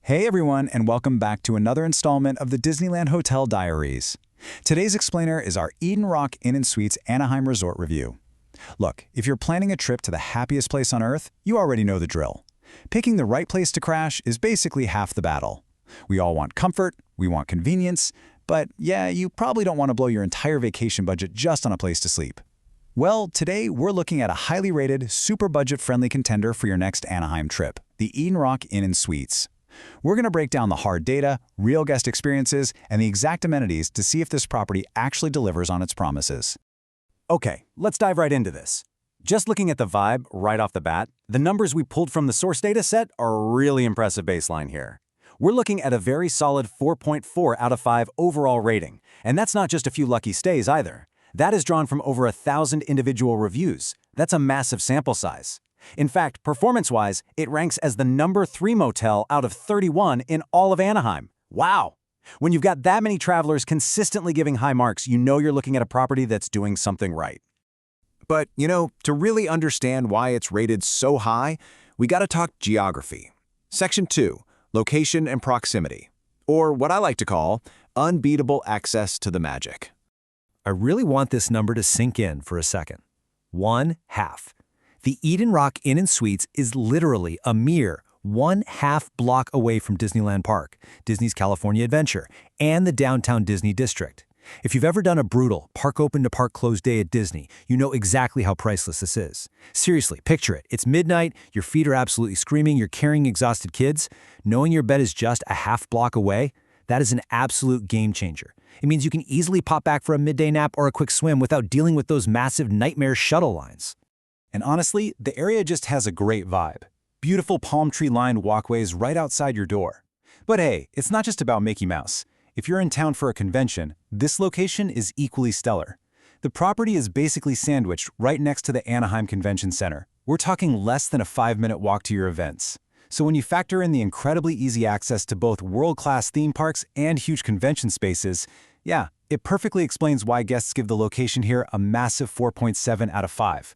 Hey everyone, and welcome back to another installment of the Disneyland Hotel Diaries. Today's explainer is our Eden Roc Inn Suites Anaheim Resort Review. Look, if you're planning a trip to the happiest place on Earth, you already know the drill. Picking the right place to crash is basically half the battle. We all want comfort, we want convenience, but yeah, you probably don't want to blow your entire vacation budget just on a place to sleep. Well, today we're looking at a highly rated, super budget-friendly contender for your next Anaheim trip, the Eden Roc Inn Suites. We're going to break down the hard data, real guest experiences, and the exact amenities to see if this property actually delivers on its promises. Okay, let's dive right into this. Just looking at the vibe right off the bat, the numbers we pulled from the source data set are a really impressive baseline here. We're looking at a very solid 4.4 out of 5 overall rating, and that's not just a few lucky stays either. That is drawn from over 1,000 individual reviews. That's a massive sample size. In fact, performance-wise, it ranks as the number 3 motel out of 31 in all of Anaheim. Wow! When you've got that many travelers consistently giving high marks, you know you're looking at a property that's doing something right. But, to really understand why it's rated so high, we gotta talk geography. Section 2, location and proximity, or what I like to call unbeatable access to the magic. I really want this number to sink in for a second. 1/2. The Eden Roc Inn Suites is literally a mere 1/2 block away from Disneyland Park, Disney's California Adventure, and the downtown Disney district. If you've ever done a brutal park open to park closed day at Disney, you know exactly how priceless this is. Seriously, picture it. It's midnight, your feet are absolutely screaming, you're carrying exhausted kids. Knowing your bed is just a half block away, that is an absolute game changer. It means you can easily pop back for a midday nap or a quick swim without dealing with those massive nightmare shuttle lines. And honestly, the area just has a great vibe. Beautiful palm tree-lined walkways right outside your door. But hey, it's not just about Mickey Mouse. If you're in town for a convention, this location is equally stellar. The property is basically sandwiched right next to the Anaheim Convention Center. We're talking less than a 5-minute walk to your events. So when you factor in the incredibly easy access to both world-class theme parks and huge convention spaces, yeah, it perfectly explains why guests give the location here a massive 4.7 out of 5.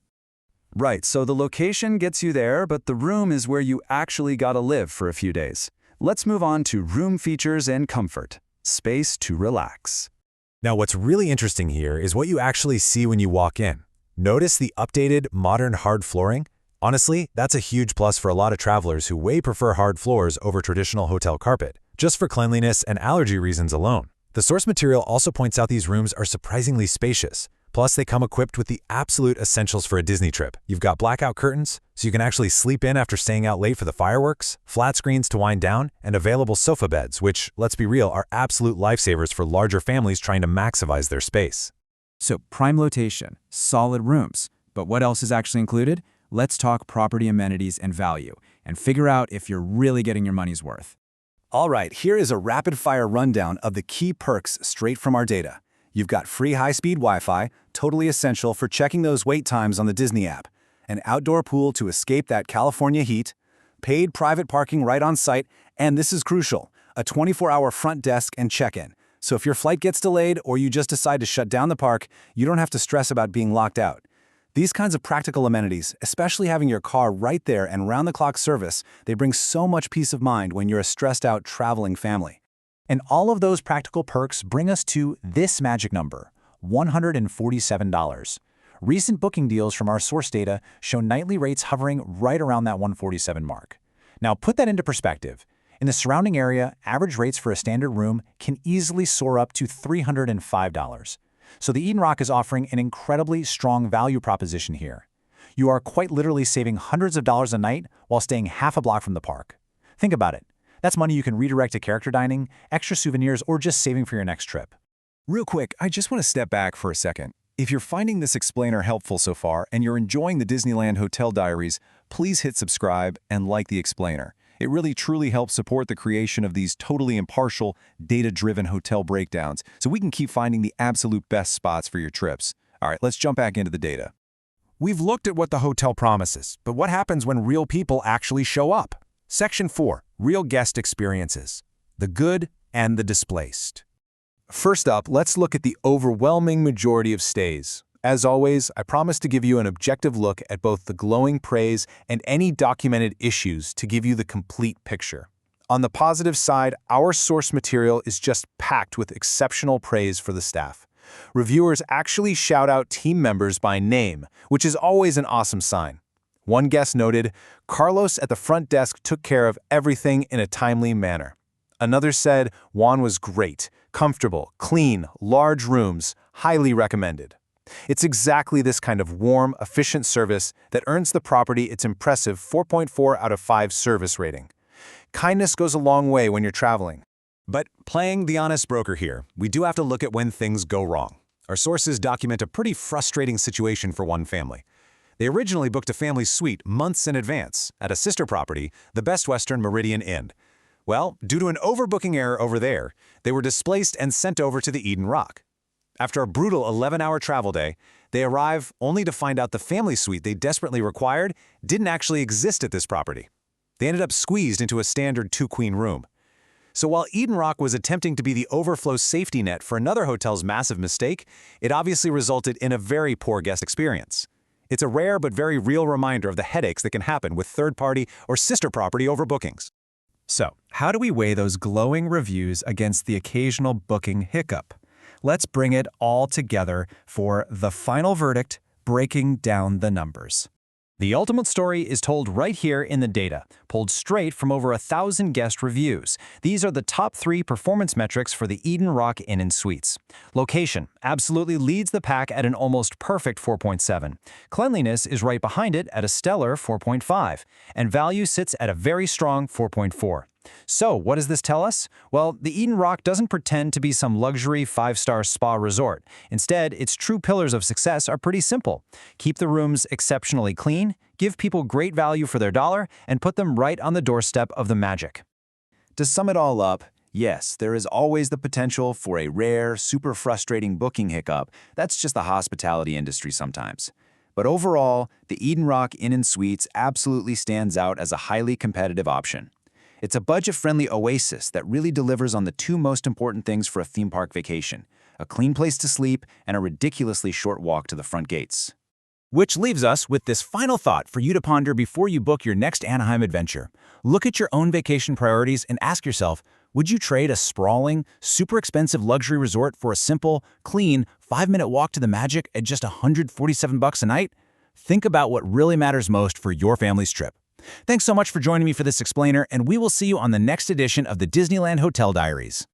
Right, so the location gets you there, but the room is where you actually gotta live for a few days. Let's move on to room features and comfort. Space to relax. Now, what's really interesting here is what you actually see when you walk in. Notice the updated, modern hard flooring? Honestly, that's a huge plus for a lot of travelers who way prefer hard floors over traditional hotel carpet, just for cleanliness and allergy reasons alone. The source material also points out these rooms are surprisingly spacious. Plus, they come equipped with the absolute essentials for a Disney trip. You've got blackout curtains, so you can actually sleep in after staying out late for the fireworks, flat screens to wind down, and available sofa beds, which, let's be real, are absolute lifesavers for larger families trying to maximize their space. So, prime location, solid rooms. But what else is actually included? Let's talk property amenities and value, and figure out if you're really getting your money's worth. All right, here is a rapid-fire rundown of the key perks straight from our data. You've got free high-speed Wi-Fi, totally essential for checking those wait times on the Disney app, an outdoor pool to escape that California heat, paid private parking right on site, and this is crucial, a 24-hour front desk and check-in. So if your flight gets delayed or you just decide to shut down the park, you don't have to stress about being locked out. These kinds of practical amenities, especially having your car right there and round-the-clock service, they bring so much peace of mind when you're a stressed-out traveling family. And all of those practical perks bring us to this magic number, $147. Recent booking deals from our source data show nightly rates hovering right around that $147 mark. Now put that into perspective. In the surrounding area, average rates for a standard room can easily soar up to $305. So the Eden Roc is offering an incredibly strong value proposition here. You are quite literally saving hundreds of dollars a night while staying half a block from the park. Think about it. That's money you can redirect to character dining, extra souvenirs, or just saving for your next trip. Real quick, I just want to step back for a second. If you're finding this explainer helpful so far and you're enjoying the Disneyland Hotel Diaries, please hit subscribe and like the explainer. It really truly helps support the creation of these totally impartial, data-driven hotel breakdowns so we can keep finding the absolute best spots for your trips. All right, let's jump back into the data. We've looked at what the hotel promises, but what happens when real people actually show up? Section 4, Real Guest Experiences. The good and the displaced. First up, let's look at the overwhelming majority of stays. As always, I promise to give you an objective look at both the glowing praise and any documented issues to give you the complete picture. On the positive side, our source material is just packed with exceptional praise for the staff. Reviewers actually shout out team members by name, which is always an awesome sign. One guest noted, "Carlos at the front desk took care of everything in a timely manner." Another said, "Juan was great, comfortable, clean, large rooms, highly recommended." It's exactly this kind of warm, efficient service that earns the property its impressive 4.4 out of 5 service rating. Kindness goes a long way when you're traveling. But playing the honest broker here, we do have to look at when things go wrong. Our sources document a pretty frustrating situation for one family. They originally booked a family suite months in advance at a sister property, the Best Western Meridian Inn. Well, due to an overbooking error over there, they were displaced and sent over to the Eden Roc. After a brutal 11-hour travel day, they arrive only to find out the family suite they desperately required didn't actually exist at this property. They ended up squeezed into a standard 2-queen room. So while Eden Roc was attempting to be the overflow safety net for another hotel's massive mistake, it obviously resulted in a very poor guest experience. It's a rare but very real reminder of the headaches that can happen with third-party or sister property overbookings. So, how do we weigh those glowing reviews against the occasional booking hiccup? Let's bring it all together for the final verdict, breaking down the numbers. The ultimate story is told right here in the data, pulled straight from over 1,000 guest reviews. These are the top 3 performance metrics for the Eden Roc Inn Suites. Location absolutely leads the pack at an almost perfect 4.7. Cleanliness is right behind it at a stellar 4.5. And value sits at a very strong 4.4. So, what does this tell us? Well, the Eden Roc doesn't pretend to be some luxury 5-star spa resort. Instead, its true pillars of success are pretty simple. Keep the rooms exceptionally clean, give people great value for their dollar, and put them right on the doorstep of the magic. To sum it all up, yes, there is always the potential for a rare, super frustrating booking hiccup. That's just the hospitality industry sometimes. But overall, the Eden Roc Inn Suites absolutely stands out as a highly competitive option. It's a budget-friendly oasis that really delivers on the 2 most important things for a theme park vacation: a clean place to sleep and a ridiculously short walk to the front gates. Which leaves us with this final thought for you to ponder before you book your next Anaheim adventure. Look at your own vacation priorities and ask yourself, would you trade a sprawling, super expensive luxury resort for a simple, clean, 5-minute walk to the magic at just $147 a night? Think about what really matters most for your family's trip. Thanks so much for joining me for this explainer, and we will see you on the next edition of the Disneyland Hotel Diaries.